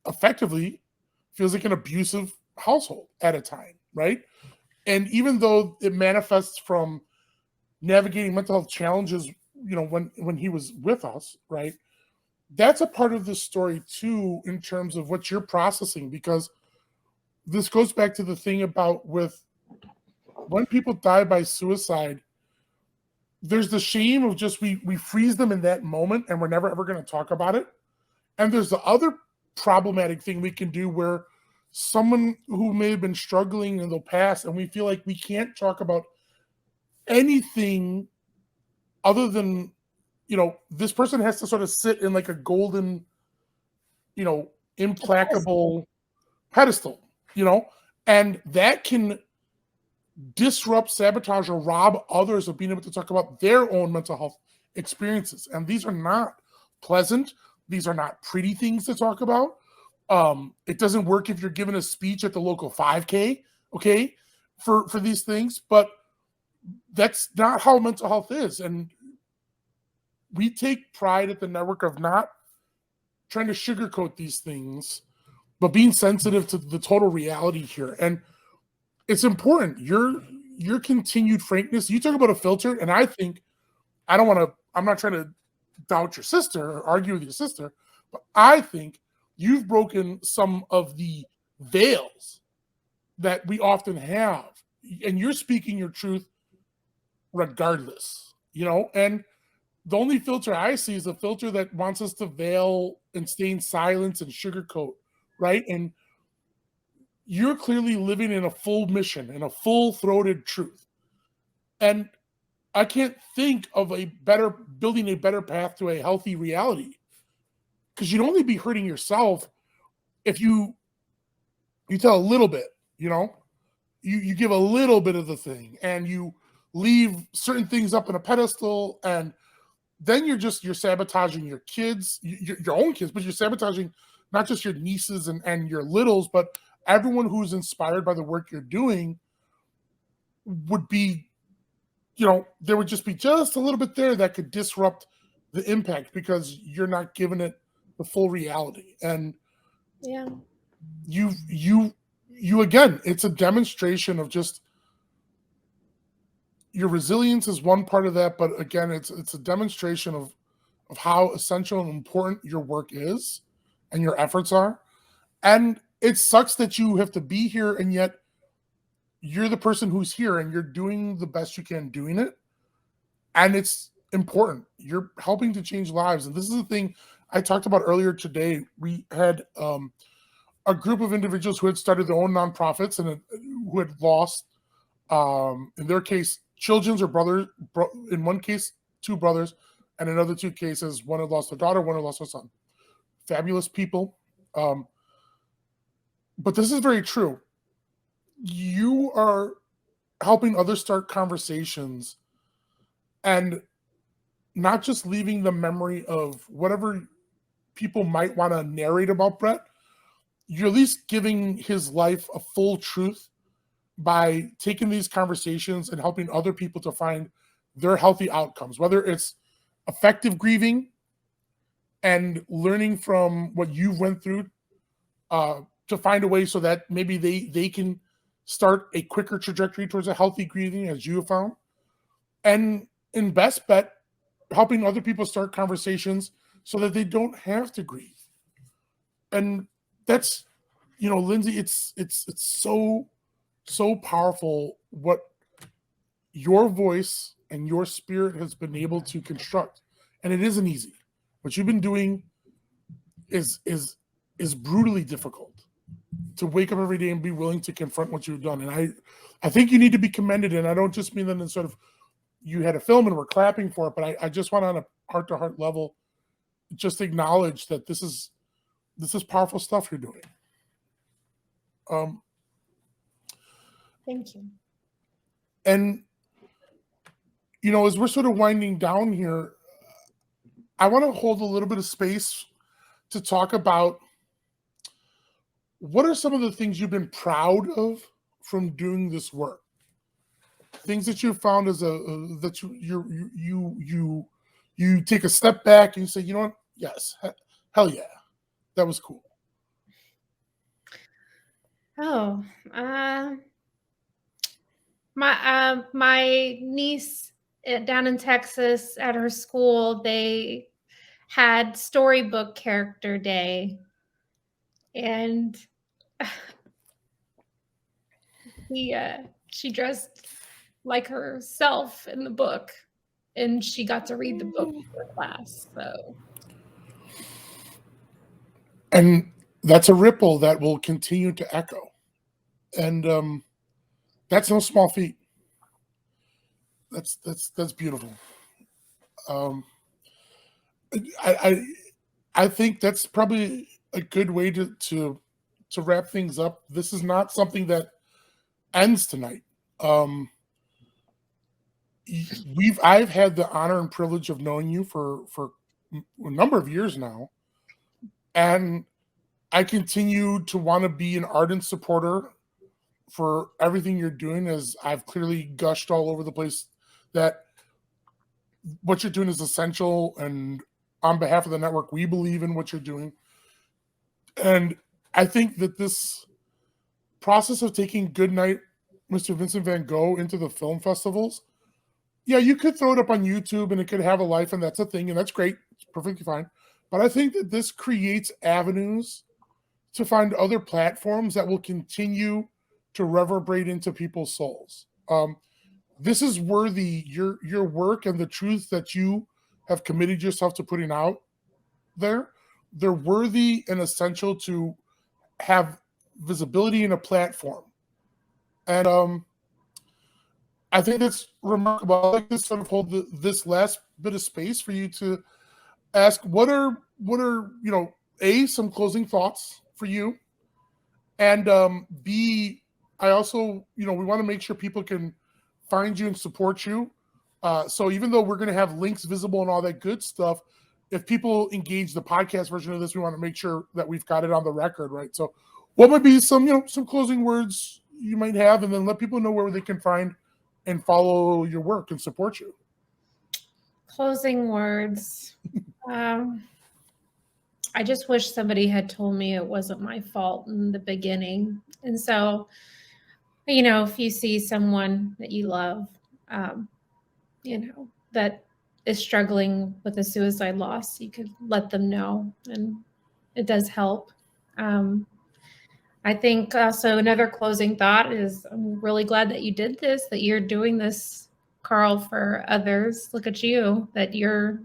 effectively feels like an abusive household at a time, right? And even though it manifests from navigating mental health challenges, when he was with us, right? That's a part of the story too, in terms of what you're processing, because this goes back to the thing about with when people die by suicide, there's the shame of just we freeze them in that moment and we're never ever going to talk about it. And there's the other problematic thing we can do where someone who may have been struggling in the past, and we feel like we can't talk about anything other than, this person has to sort of sit in like a golden, implacable pedestal, and that can disrupt, sabotage, or rob others of being able to talk about their own mental health experiences. And these are not pleasant. These are not pretty things to talk about. It doesn't work if you're giving a speech at the local 5K, okay, for these things, but that's not how mental health is. And we take pride at the network of not trying to sugarcoat these things, but being sensitive to the total reality here. And it's important. Your continued frankness. You talk about a filter, and I think I'm not trying to doubt your sister or argue with your sister, but I think you've broken some of the veils that we often have, and you're speaking your truth regardless, and the only filter I see is a filter that wants us to veil and stay in silence and sugarcoat, right? And you're clearly living in a full mission, in a full-throated truth. And I can't think of building a better path to a healthy reality, because you'd only be hurting yourself if you tell a little bit, you give a little bit of the thing, and you leave certain things up on a pedestal, and then you're sabotaging your kids, your own kids, but you're sabotaging not just your nieces and your littles, but everyone who's inspired by the work you're doing would be, there would just be just a little bit there that could disrupt the impact, because you're not giving it the full reality. And yeah, you again, it's a demonstration of just your resilience is one part of that, but again, it's a demonstration of how essential and important your work is and your efforts are. And it sucks that you have to be here, and yet you're the person who's here, and you're doing the best you can doing it. And it's important. You're helping to change lives. And this is the thing I talked about earlier today. We had a group of individuals who had started their own nonprofits and who had lost, in their case, children's or brothers. In one case, 2 brothers, and in other 2 cases, one had lost a daughter, one had lost a son. Fabulous people. But this is very true. You are helping others start conversations, and not just leaving the memory of whatever people might want to narrate about Brett. You're at least giving his life a full truth by taking these conversations and helping other people to find their healthy outcomes, whether it's effective grieving and learning from what you've went through, to find a way so that maybe they can start a quicker trajectory towards a healthy grieving, as you have found. And in best bet, helping other people start conversations so that they don't have to grieve. And that's, Lindsey, it's so powerful what your voice and your spirit has been able to construct. And it isn't easy. What you've been doing is brutally difficult. To wake up every day and be willing to confront what you've done. And I think you need to be commended. And I don't just mean that in sort of, you had a film and we're clapping for it, but I just want, on a heart-to-heart level, just acknowledge that this is powerful stuff you're doing. thank you. And, as we're sort of winding down here, I want to hold a little bit of space to talk about what are some of the things you've been proud of from doing this work? Things that you found as that you take a step back and you say, you know what? Yes, hell yeah, that was cool. Oh, my niece down in Texas at her school, they had storybook character day, and she dressed like herself in the book, and she got to read the book for class. So, and that's a ripple that will continue to echo, and that's no small feat. That's beautiful. I think that's probably a good way to wrap things up. This is not something that ends tonight. I've had the honor and privilege of knowing you for a number of years now, and I continue to want to be an ardent supporter for everything you're doing, as I've clearly gushed all over the place that what you're doing is essential, and on behalf of the network, we believe in what you're doing. And I think that this process of taking Goodnight Mr. Vincent Van Gogh into the film festivals, yeah, you could throw it up on YouTube and it could have a life, and that's a thing, and that's great. It's perfectly fine. But I think that this creates avenues to find other platforms that will continue to reverberate into people's souls. This is worthy. Your work and the truth that you have committed yourself to putting out there, they're worthy and essential to have visibility and a platform. And I think that's remarkable. I like to sort of hold this last bit of space for you to ask what are some closing thoughts for you, and B, I also we want to make sure people can find you and support you. So even though we're going to have links visible and all that good stuff, if people engage the podcast version of this, we want to make sure that we've got it on the record, right? So what might be some closing words you might have, and then let people know where they can find and follow your work and support you. Closing words. I just wish somebody had told me it wasn't my fault in the beginning. And so, if you see someone that you love, that is struggling with a suicide loss, you could let them know, and it does help. I think also another closing thought is I'm really glad that you did this, that you're doing this, Carl, for others. Look at you, that you're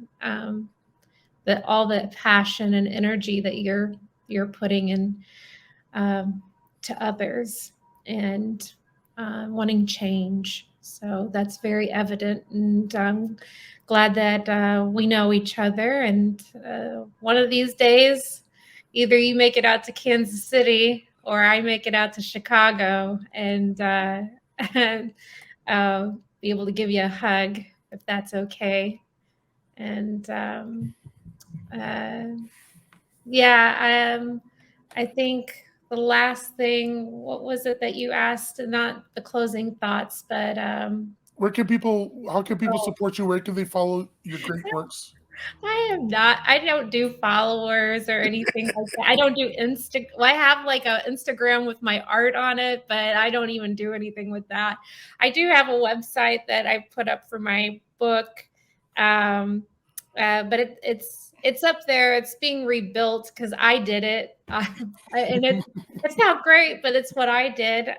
that all the passion and energy that you're putting in to others and wanting change. So that's very evident, and I'm glad that we know each other. And one of these days, either you make it out to Kansas City or I make it out to Chicago, and be able to give you a hug if that's okay. And I think the last thing, what was it that you asked? Not the closing thoughts, but how can people support you? Where can they follow your great works? I don't do followers or anything like that. I don't do I have like an Instagram with my art on it, but I don't even do anything with that. I do have a website that I put up for my book. But it's up there. It's being rebuilt because I did it, and it's not great, but it's what I did.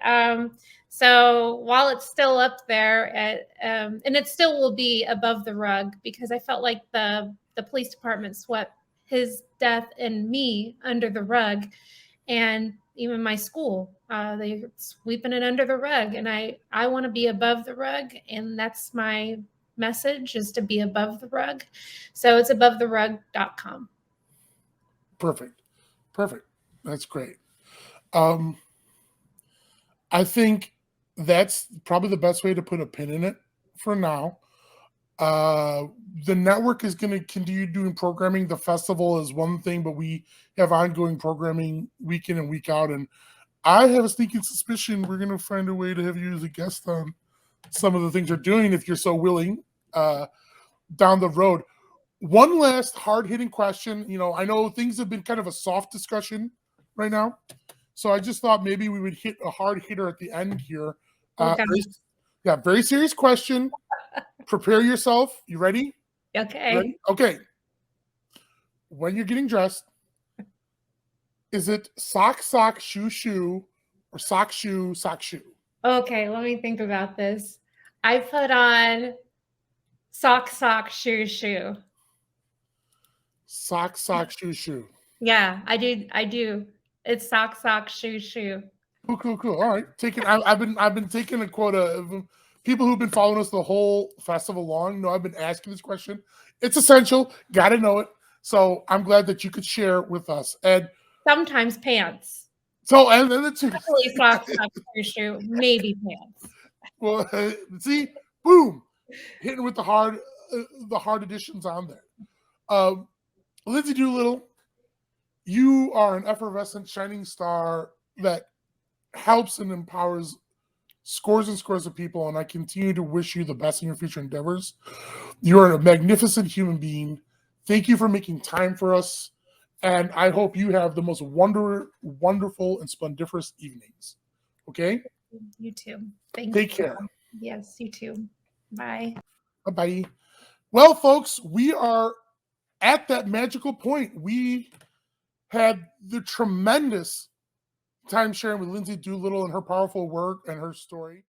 So while it's still up there, and it still will be above the rug, because I felt like the police department swept his death and me under the rug, and even my school, they're sweeping it under the rug, and I want to be above the rug, and that's my message, is to be above the rug. So it's abovetherug.com. Perfect. That's great. I think that's probably the best way to put a pin in it for now. The network is going to continue doing programming. The festival is one thing, but we have ongoing programming week in and week out. And I have a sneaking suspicion we're going to find a way to have you as a guest on some of the things you're doing, if you're so willing, down the road. One last hard-hitting question. I know things have been kind of a soft discussion right now, so I just thought maybe we would hit a hard hitter at the end here. Okay. Very serious question. Prepare yourself. You ready? Okay. Ready? Okay. When you're getting dressed, is it sock, shoe, shoe, or sock, shoe, shoe? Okay, let me think about this. I put on sock, shoe, shoe. Sock, shoe, shoe. Yeah, I do. It's sock, shoe, shoe. Cool. All right, I've been taking a quota of people who've been following us the whole festival long. Know I've been asking this question. It's essential. Got to know it. So I'm glad that you could share with us. And sometimes pants. So and then it's definitely sock, shoe, shoe, maybe pants. Well, see, boom, hitting with the hard additions on there. Lindsey Doolittle, you are an effervescent shining star that helps and empowers scores and scores of people, and I continue to wish you the best in your future endeavors. You are a magnificent human being. Thank you for making time for us, and I hope you have the most wonderful and splendiferous evenings. Okay? You too. Take care. Yes, you too. Bye. Bye. Well, folks, we are at that magical point. We had the tremendous time sharing with Lindsey Doolittle and her powerful work and her story.